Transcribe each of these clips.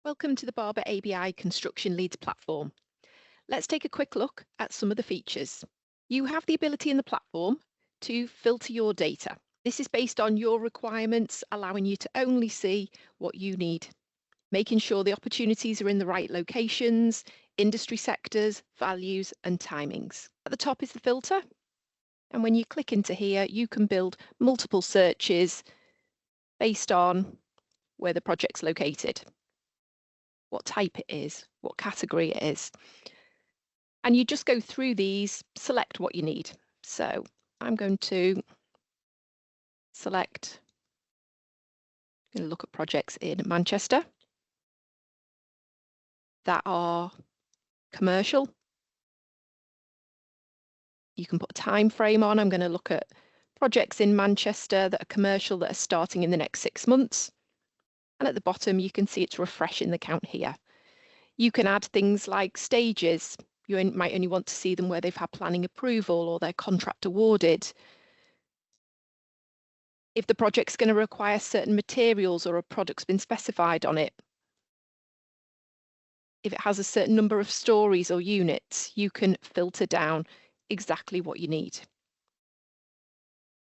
Welcome to the Barber ABI Construction Leads platform. Let's take a quick look at some of the features. You have the ability in the platform to filter your data. This is based on your requirements, allowing you to only see what you need, making sure the opportunities are in the right locations, industry sectors, values, and timings. At the top is the filter, and when you click into here, you can build multiple searches based on where the project's located, what type it is, what category it is. And you just go through these, select what you need. So I'm going to select, look at projects in Manchester that are commercial. You can put a time frame on. I'm going to look at projects in Manchester that are commercial that are starting in the next 6 months. And at the bottom, you can see it's refreshing the count here. You can add things like stages. You might only want to see them where they've had planning approval or their contract awarded. If the project's going to require certain materials or a product's been specified on it. If it has a certain number of stories or units, you can filter down exactly what you need.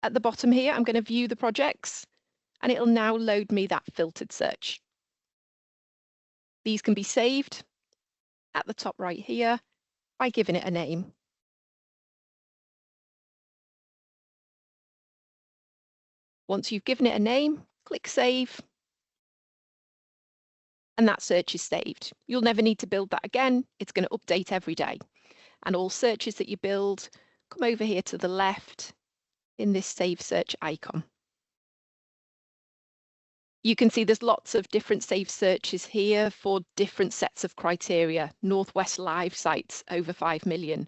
At the bottom here, I'm going to view the projects, and it'll now load me that filtered search. These can be saved at the top right here by giving it a name. Once you've given it a name, click Save, and that search is saved. You'll never need to build that again. It's going to update every day. And all searches that you build, come over here to the left in this Save Search icon. You can see there's lots of different saved searches here for different sets of criteria. Northwest Live sites over 5 million.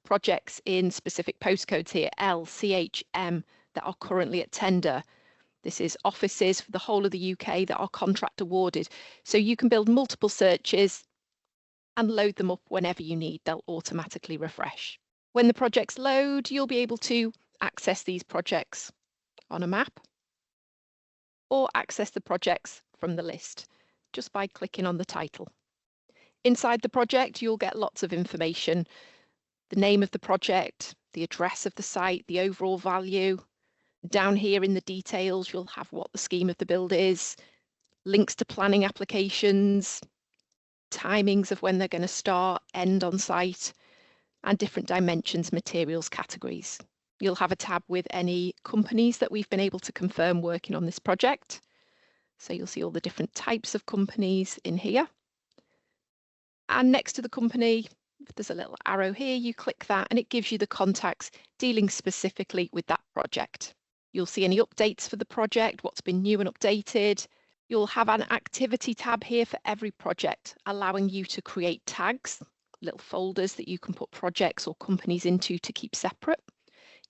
Projects in specific postcodes here, L, CH, M, that are currently at tender. This is offices for the whole of the UK that are contract awarded. So you can build multiple searches and load them up whenever you need. They'll automatically refresh. When the projects load, you'll be able to access these projects on a map or access the projects from the list just by clicking on the title. Inside the project, you'll get lots of information: the name of the project, the address of the site, the overall value. Down here in the details, you'll have what the scheme of the build is, links to planning applications, timings of when they're going to start, end on site, and different dimensions, materials, categories. You'll have a tab with any companies that we've been able to confirm working on this project. So you'll see all the different types of companies in here. And next to the company, there's a little arrow here. You click that and it gives you the contacts dealing specifically with that project. You'll see any updates for the project, what's been new and updated. You'll have an activity tab here for every project, allowing you to create tags, little folders that you can put projects or companies into to keep separate.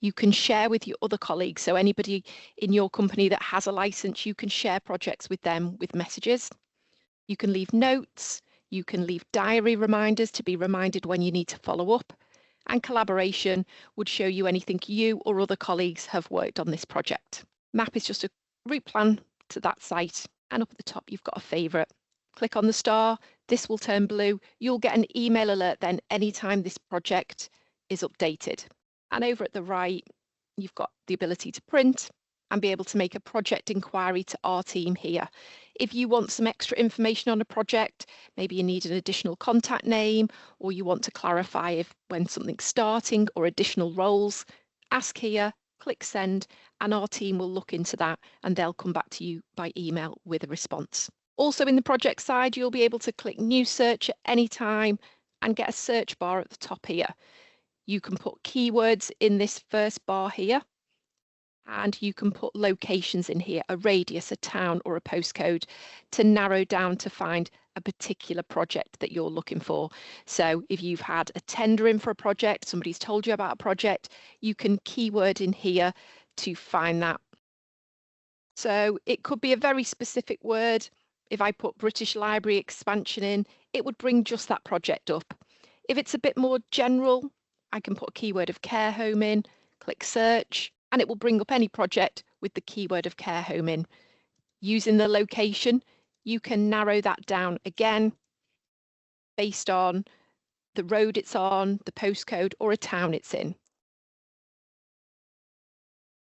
You can share with your other colleagues. So anybody in your company that has a license, you can share projects with them with messages. You can leave notes. You can leave diary reminders to be reminded when you need to follow up. And collaboration would show you anything you or other colleagues have worked on this project. Map is just a route plan to that site. And up at the top, you've got a favourite. Click on the star. This will turn blue. You'll get an email alert then anytime this project is updated. And over at the right, you've got the ability to print and be able to make a project inquiry to our team here. If you want some extra information on a project, maybe you need an additional contact name, or you want to clarify when something's starting or additional roles, ask here, click send, and our team will look into that and they'll come back to you by email with a response. Also in the project side, you'll be able to click new search at any time and get a search bar at the top here. You can put keywords in this first bar here, and you can put locations in here, a radius, a town, or a postcode to narrow down to find a particular project that you're looking for. So if you've had a tender in for a project, somebody's told you about a project, you can keyword in here to find that. So it could be a very specific word. If I put British Library expansion in, it would bring just that project up. If it's a bit more general, I can put a keyword of care home in, click search, and it will bring up any project with the keyword of care home in. Using the location, you can narrow that down again based on the road it's on, the postcode, or a town it's in.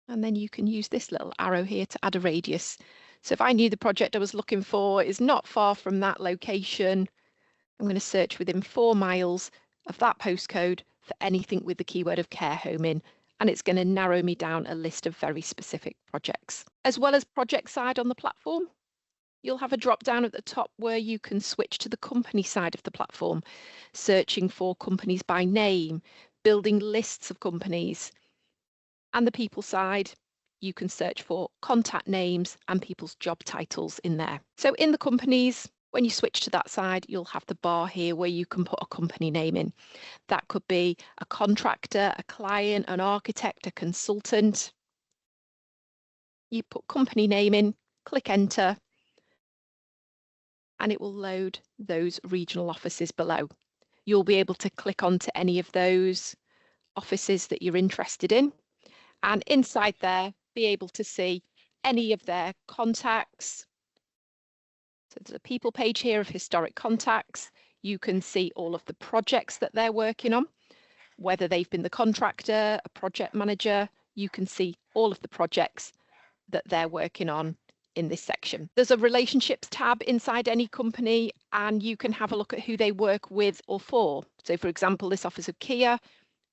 And then you can use this little arrow here to add a radius. So if I knew the project I was looking for is not far from that location, I'm going to search within 4 miles of that postcode for anything with the keyword of care home in, and it's going to narrow me down a list of very specific projects. As well as project side on the platform, you'll have a drop down at the top where you can switch to the company side of the platform, searching for companies by name, building lists of companies. And the people side, you can search for contact names and people's job titles in there. So in the companies, when you switch to that side, you'll have the bar here where you can put a company name in. That could be a contractor, a client, an architect, a consultant. You put company name in, click enter, and it will load those regional offices below. You'll be able to click onto any of those offices that you're interested in, and inside there, be able to see any of their contacts. So there's a people page here of historic contacts. You can see all of the projects that they're working on, whether they've been the contractor, a project manager. You can see all of the projects that they're working on in this section. There's a relationships tab inside any company, and you can have a look at who they work with or for. So for example, this office of Kia,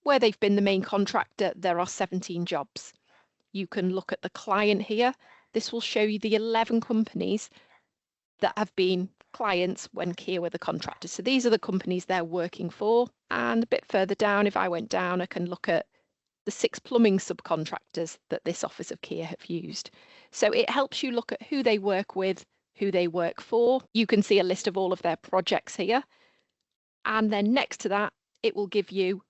where they've been the main contractor, there are 17 jobs. You can look at the client here. This will show you the 11 companies that have been clients when Kia were the contractor. So these are the companies they're working for. And a bit further down, if I went down, I can look at the 6 plumbing subcontractors that this office of Kia have used. So it helps you look at who they work with, who they work for. You can see a list of all of their projects here. And then next to that, it will give you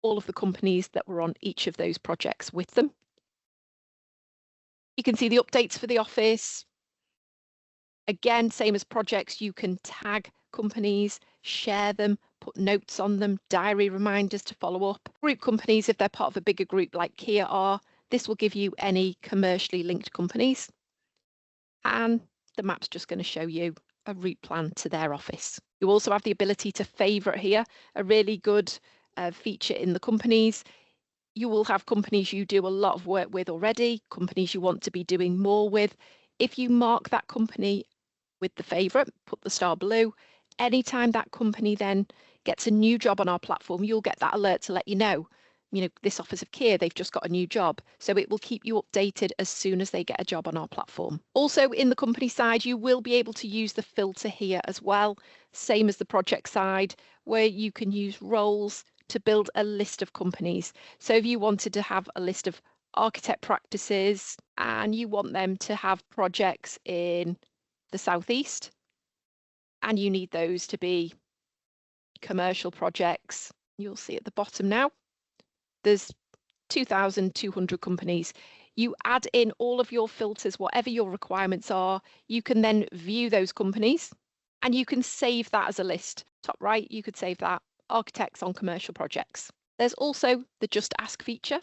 all of the companies that were on each of those projects with them. You can see the updates for the office. Again, same as projects, you can tag companies, share them, put notes on them, diary reminders to follow up. Group companies, if they're part of a bigger group like Kia are, this will give you any commercially linked companies. And the map's just going to show you a route plan to their office. You also have the ability to favourite here, a really good feature in the companies. You will have companies you do a lot of work with already, companies you want to be doing more with. If you mark that company with the favourite, put the star below, anytime that company then gets a new job on our platform, you'll get that alert to let you know, this office of Kia, they've just got a new job. So it will keep you updated as soon as they get a job on our platform. Also in the company side, you will be able to use the filter here as well, same as the project side, where you can use roles to build a list of companies. So if you wanted to have a list of architect practices and you want them to have projects in the southeast, and you need those to be commercial projects, you'll see at the bottom now, there's 2,200 companies. You add in all of your filters, whatever your requirements are, you can then view those companies and you can save that as a list. Top right, you could save that, architects on commercial projects. There's also the Just Ask feature.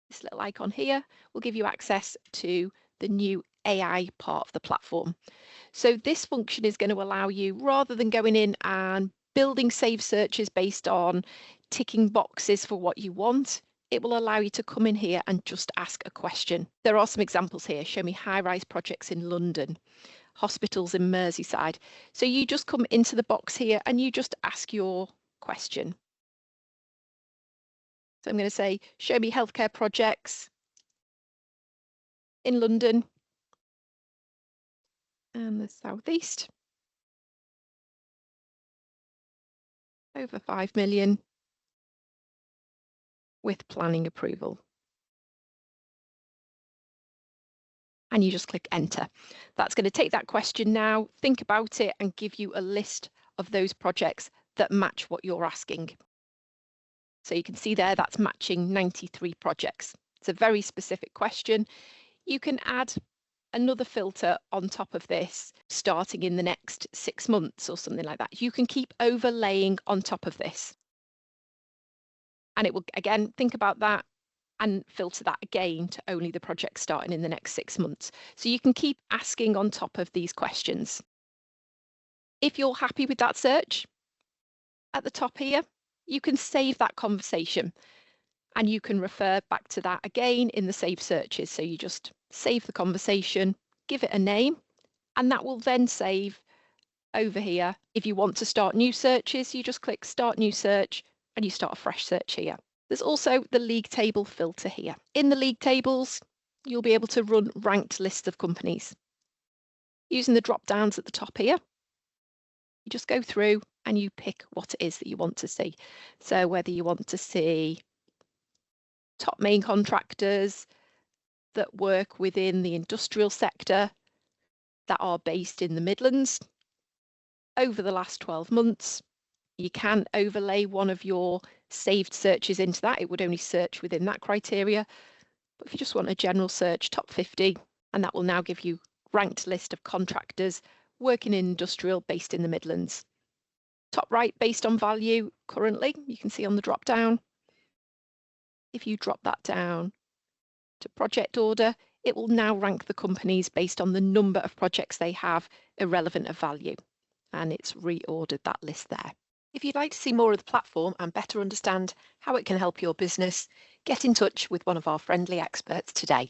This little icon here will give you access to the new AI part of the platform. So this function is going to allow you, rather than going in and building saved searches based on ticking boxes for what you want, it will allow you to come in here and just ask a question. There are some examples here. Show me high-rise projects in London, hospitals in Merseyside. So you just come into the box here and you just ask your question. So I'm going to say, show me healthcare projects in London and the southeast. Over 5 million with planning approval. And you just click enter. That's going to take that question now, think about it, and give you a list of those projects that match what you're asking. So you can see there that's matching 93 projects. It's a very specific question. You can add another filter on top of this, starting in the next 6 months or something like that. You can keep overlaying on top of this. And it will, again, think about that, and filter that again to only the projects starting in the next 6 months. So you can keep asking on top of these questions. If you're happy with that search, at the top here, you can save that conversation and you can refer back to that again in the save searches. So you just save the conversation, give it a name, and that will then save over here. If you want to start new searches, you just click Start New Search and you start a fresh search here. There's also the league table filter here. In the league tables, you'll be able to run ranked lists of companies. Using the drop downs at the top here, you just go through and you pick what it is that you want to see. So whether you want to see top main contractors that work within the industrial sector that are based in the Midlands over the last 12 months, you can overlay one of your saved searches into that. It would only search within that criteria. But if you just want a general search, top 50, and that will now give you ranked list of contractors working in industrial based in the Midlands. Top right, based on value currently, you can see on the drop down. If you drop that down to project order, it will now rank the companies based on the number of projects they have irrelevant of value. And it's reordered that list there. If you'd like to see more of the platform and better understand how it can help your business, get in touch with one of our friendly experts today.